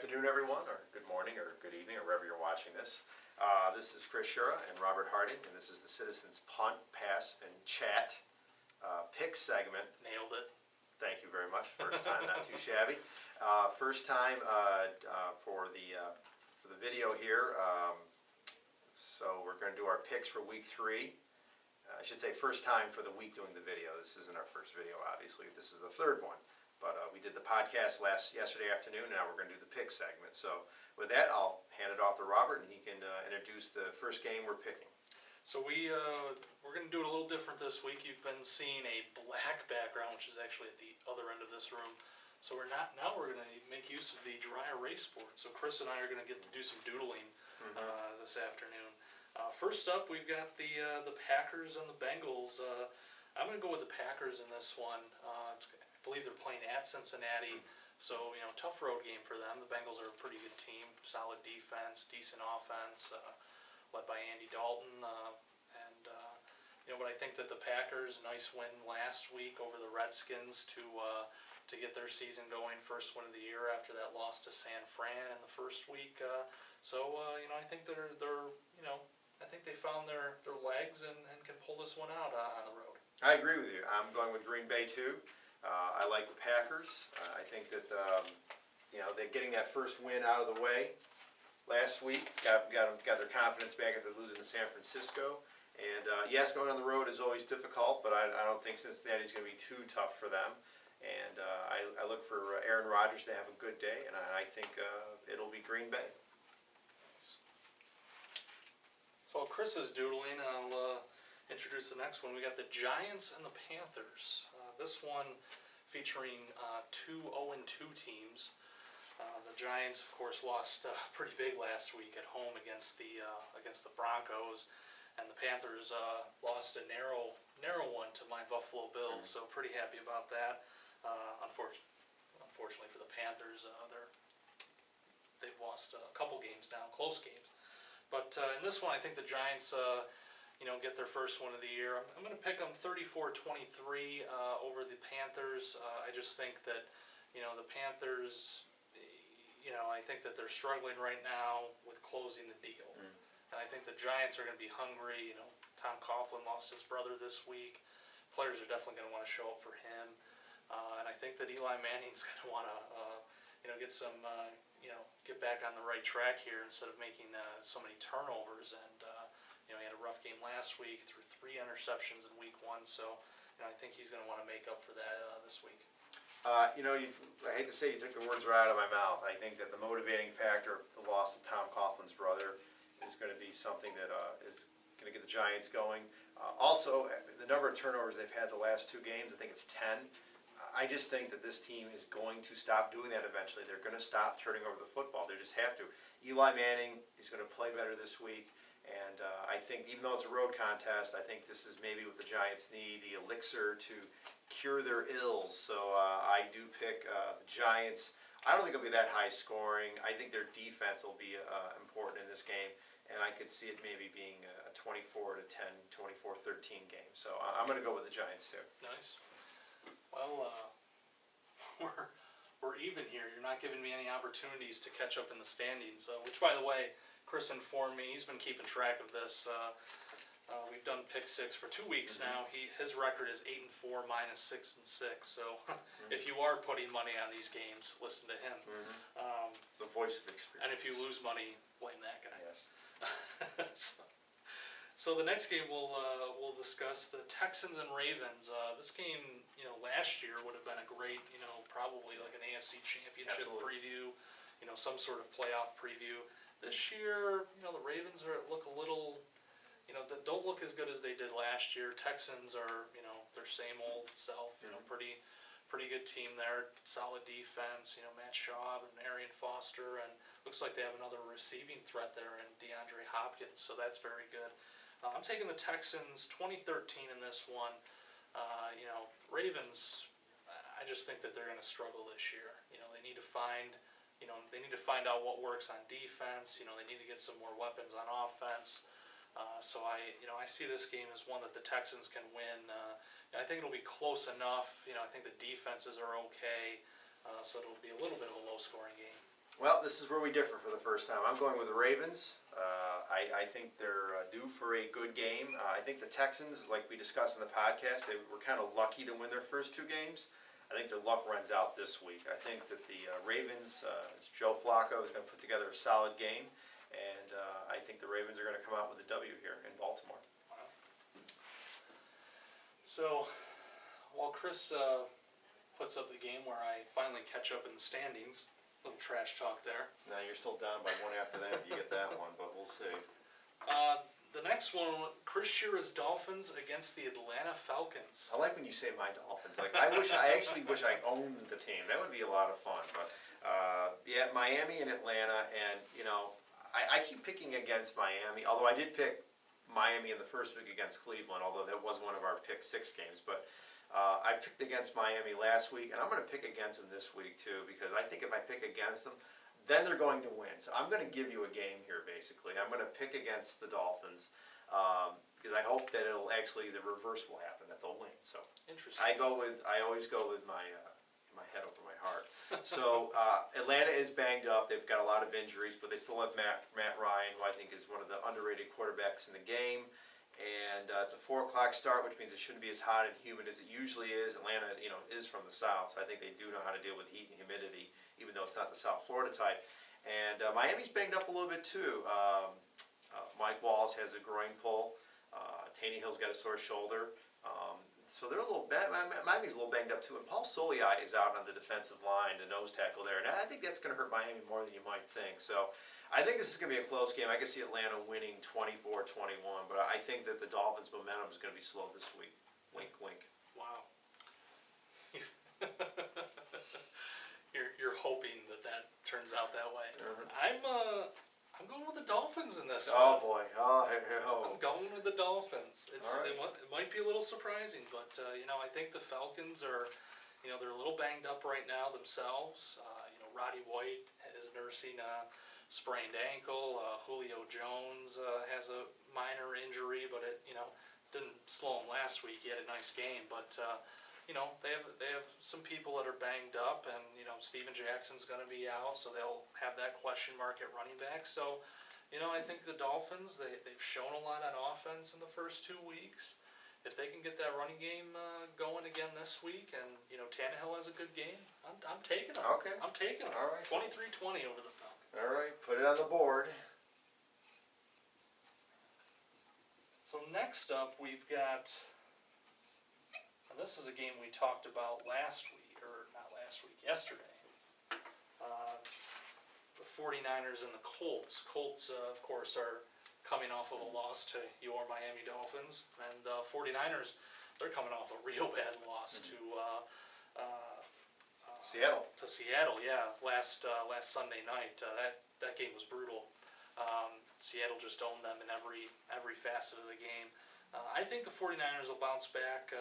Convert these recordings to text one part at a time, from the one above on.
afternoon, everyone, or good morning, or good evening, or wherever you're watching this. This is Chris Sciria and Robert Harding, and this is the Citizens Punt, Pass, and Chat pick segment. Nailed it. Thank you very much. First time, not too shabby. First time for the video here. So we're going to do our picks for week 3. I should say first time for the week doing the video. This isn't our first video, obviously. This is the third one. But we did the podcast yesterday afternoon, and now we're going to do the pick segment. So with that, I'll hand it off to Robert, and he can introduce the first game we're picking. So we're going to do it a little different this week. You've been seeing a black background, which is actually at the other end of this room. So we're going to make use of the dry erase board. So Chris and I are going to get to do some doodling this afternoon. First up, we've got the Packers and the Bengals. I'm going to go with the Packers in this one. I believe they're playing at Cincinnati, so tough road game for them. The Bengals are a pretty good team, solid defense, decent offense, led by Andy Dalton, but I think that the Packers, nice win last week over the Redskins to get their season going, first win of the year after that loss to San Fran in the first week. I think I think they found their legs and can pull this one out on the road. I agree with you. I'm going with Green Bay too. I like the Packers. I think that they're getting that first win out of the way last week. Got their confidence back after losing to San Francisco. And yes, going on the road is always difficult, but I don't think Cincinnati's going to be too tough for them. And I look for Aaron Rodgers to have a good day, and I think it'll be Green Bay. So Chris is doodling. I'll introduce the next one. We got the Giants and the Panthers. This one featuring two 0-2 teams. The Giants, of course, lost pretty big last week at home against the Broncos, and the Panthers lost a narrow one to my Buffalo Bills. So pretty happy about that. Unfortunately for the Panthers, they've lost a couple games now, close games. But in this one, I think the Giants get their first one of the year. I'm going to pick them 34-23 over the Panthers. I just think that, the Panthers, I think that they're struggling right now with closing the deal. And I think the Giants are going to be hungry. Tom Coughlin lost his brother this week. Players are definitely going to want to show up for him. And I think that Eli Manning's going to want to, get back on the right track here instead of making so many turnovers. And he had a rough game last week, threw 3 interceptions in week 1, so I think he's going to want to make up for that this week. I hate to say you took the words right out of my mouth. I think that the motivating factor of the loss of Tom Coughlin's brother is going to be something that is going to get the Giants going. Also, the number of turnovers they've had the last 2 games, I think it's 10. I just think that this team is going to stop doing that eventually. They're going to stop turning over the football. They just have to. Eli Manning is going to play better this week. And I think even though it's a road contest, I think this is maybe what the Giants need, the elixir to cure their ills. So I do pick the Giants. I don't think it'll be that high scoring. I think their defense will be important in this game. And I could see it maybe being a 24-10, 24-13 game. So I'm going to go with the Giants too. Nice. Well, we're even here. You're not giving me any opportunities to catch up in the standings, which, by the way, Chris informed me. He's been keeping track of this. We've done pick 6 for 2 weeks now. His record is 8-4 minus 6-6. So if you are putting money on these games, listen to him. The voice of experience. And if you lose money, blame that guy. Yes. So the next game we'll discuss the Texans and Ravens. This game, last year would have been a great, probably like an AFC Championship preview, some sort of playoff preview. This year, the Ravens look a little, don't look as good as they did last year. Texans are, their same old self. Pretty good team there. Solid defense. Matt Schaub and Arian Foster, and looks like they have another receiving threat there in DeAndre Hopkins. So that's very good. I'm taking the Texans 2013 in this one. Ravens, I just think that they're going to struggle this year. They need to find. They need to find out what works on defense. They need to get some more weapons on offense. So I see this game as one that the Texans can win. I think it'll be close enough. I think the defenses are okay. So it'll be a little bit of a low-scoring game. Well, this is where we differ for the first time. I'm going with the Ravens. I think they're due for a good game. I think the Texans, like we discussed in the podcast, they were kind of lucky to win their first two games. I think their luck runs out this week. I think that the Ravens, Joe Flacco is going to put together a solid game, and I think the Ravens are going to come out with a W here in Baltimore. Wow. So, while Chris puts up the game where I finally catch up in the standings, little trash talk there. Now you're still down by one after that if you get that one, but we'll see. The next one, Chris Shearer's Dolphins against the Atlanta Falcons. I like when you say my Dolphins. Like I actually wish I owned the team. That would be a lot of fun. But yeah, Miami and Atlanta, and I keep picking against Miami. Although I did pick Miami in the first week against Cleveland, although that was one of our pick six games. But I picked against Miami last week, and I'm going to pick against them this week too, because I think if I pick against them, then they're going to win. So I'm going to give you a game here, basically. I'm going to pick against the Dolphins, because I hope that it'll actually, the reverse will happen, that they'll win. So Interesting. I always go with my head over my heart. So Atlanta is banged up. They've got a lot of injuries, but they still have Matt Ryan, who I think is one of the underrated quarterbacks in the game. And it's a 4 o'clock start, which means it shouldn't be as hot and humid as it usually is. Atlanta, is from the south, so I think they do know how to deal with heat and humidity, even though it's not the South Florida type. And Miami's banged up a little bit too. Mike Wallace has a groin pull. Tannehill's got a sore shoulder. So they're a little bad. Miami's a little banged up too. And Paul Soliai is out on the defensive line, the nose tackle there. And I think that's going to hurt Miami more than you might think. So I think this is going to be a close game. I can see Atlanta winning 24-21, but I think that the Dolphins' momentum is going to be slow this week. Wink, wink. Wow. You're hoping that turns out that way. I'm going with the Dolphins in this Oh one. boy. I'm going with the Dolphins. All right. It might be a little surprising, but I think the Falcons are, they're a little banged up right now themselves. Roddy White is nursing a sprained ankle. Julio Jones has a minor injury, but it didn't slow him last week. He had a nice game, but they have some people that are banged up, and Steven Jackson's going to be out, so they'll have that question mark at running back. So I think the Dolphins, they've shown a lot on offense in the first 2 weeks. If they can get that running game going again this week, and Tannehill has a good game, I'm taking them. Okay. I'm taking them. All right. 23-20 over the Falcons. All right, put it on the board. So next up, we've got, and this is a game we talked about yesterday. The 49ers and the Colts. Colts, of course, are coming off of a loss to your Miami Dolphins, and 49ers, they're coming off a real bad loss to Seattle. To Seattle, yeah, last Sunday night. That game was brutal. Seattle just owned them in every facet of the game. I think the 49ers will bounce back.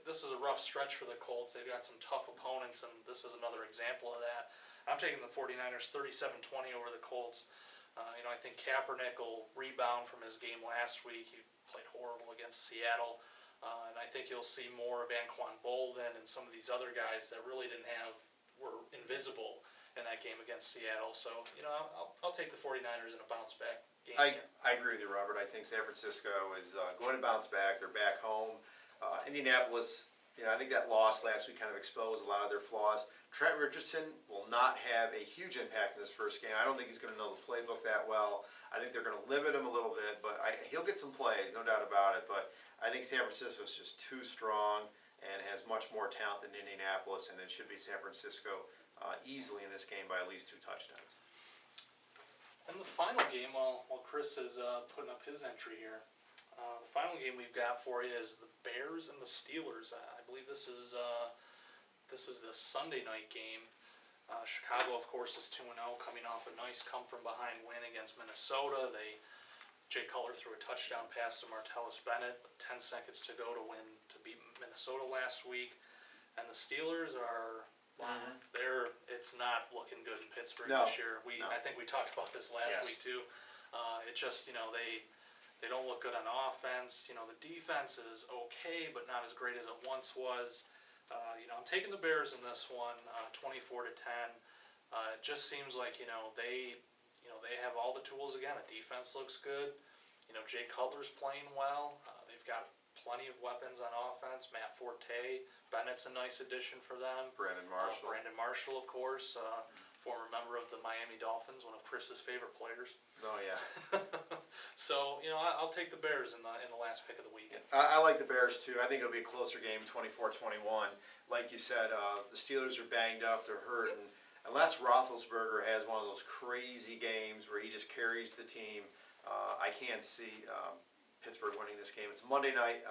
This is a rough stretch for the Colts. They've got some tough opponents, and this is another example of that. I'm taking the 49ers 37-20 over the Colts. I think Kaepernick will rebound from his game last week. He played horrible against Seattle. And I think you'll see more of Anquan Bolden and some of these other guys that really were invisible in that game against Seattle. So, I'll take the 49ers in a bounce back game. I agree with you, Robert. I think San Francisco is going to bounce back. They're back home. Indianapolis, I think that loss last week kind of exposed a lot of their flaws. Trent Richardson will not have a huge impact in this first game. I don't think he's going to know the playbook that well. I think they're going to limit him a little bit, but he'll get some plays, no doubt about it. But I think San Francisco is just too strong and has much more talent than Indianapolis, and it should be San Francisco easily in this game by at least 2 touchdowns. And the final game, while Chris is putting up his entry here, the final game we've got for you is the Bears and the Steelers. I believe this is the Sunday night game. Chicago, of course, is 2-0, coming off a nice come-from-behind win against Minnesota. Jay Cutler threw a touchdown pass to Martellus Bennett, 10 seconds to go to beat Minnesota last week. And the Steelers are, it's not looking good in Pittsburgh this year. I think we talked about this last week too. It just, they don't look good on offense. The defense is okay, but not as great as it once was. I'm taking the Bears in this one, 24-10. It just seems like, they have all the tools again. The defense looks good. Jay Cutler's playing well. They've got plenty of weapons on offense. Matt Forte, Bennett's a nice addition for them. Brandon Marshall. Brandon Marshall, of course, former member of the Miami Dolphins, one of Chris's favorite players. Oh, yeah. So, I'll take the Bears in the last pick of the week. I like the Bears, too. I think it'll be a closer game, 24-21. Like you said, the Steelers are banged up. They're hurt. And unless Roethlisberger has one of those crazy games where he just carries the team, I can't see Pittsburgh winning this game. It's Monday night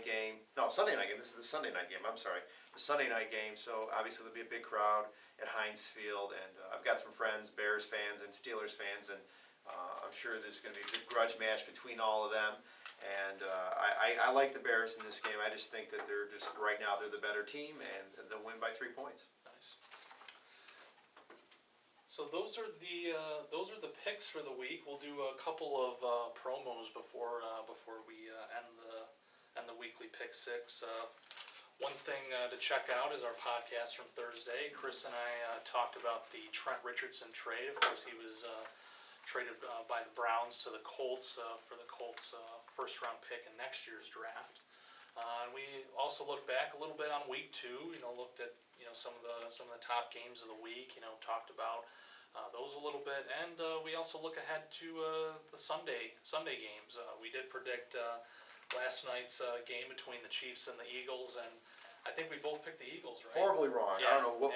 game. No, Sunday night game. This is the Sunday night game. I'm sorry. The Sunday night game. So obviously there'll be a big crowd at Heinz Field. And I've got some friends, Bears fans and Steelers fans, and I'm sure there's going to be a good grudge match between all of them. And I like the Bears in this game. I just think that they're just, right now, they're the better team, and they'll win by 3 points. Nice. So those are the picks for the week. We'll do a couple of promos before we end the weekly pick six. One thing to check out is our podcast from Thursday. Chris and I talked about the Trent Richardson trade. Of course, he was traded by the Browns to the Colts for the Colts' first-round pick in next year's draft. And we also looked back a little bit on week 2. Looked at some of the top games of the week. Talked about those a little bit, and we also look ahead to the Sunday games. We did predict last night's game between the Chiefs and the Eagles, and I think we both picked the Eagles, right? Horribly wrong. Yeah. I don't know what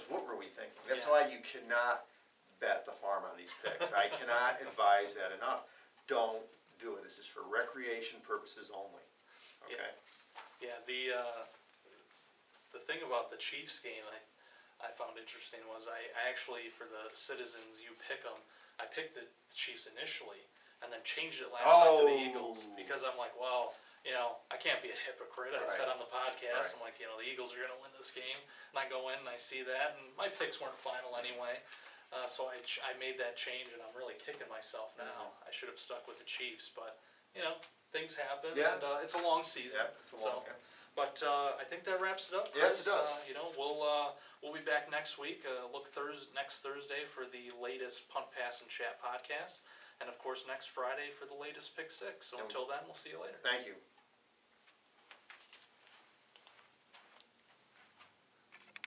what were we thinking? That's why you cannot bet the farm on these picks. I cannot advise that enough. Don't do it. This is for recreation purposes only. Okay. Yeah. The thing about the Chiefs game I found interesting was I actually, for the Citizens You Pick 'em, I picked the Chiefs initially and then changed it last night to the Eagles because I'm like, well, I can't be a hypocrite. I said on the podcast, I'm like, the Eagles are going to win this game, and I go in and I see that, and my picks weren't final anyway. So I made that change, and I'm really kicking myself now. I should have stuck with the Chiefs, but things happen, and it's a long season. Yeah, it's a long game. But I think that wraps it up. Yes, it does. We'll be back next week. Look next Thursday for the latest Punt, Pass, and Chat podcast, and of course next Friday for the latest Pick Six. So until then, we'll see you later. Thank you.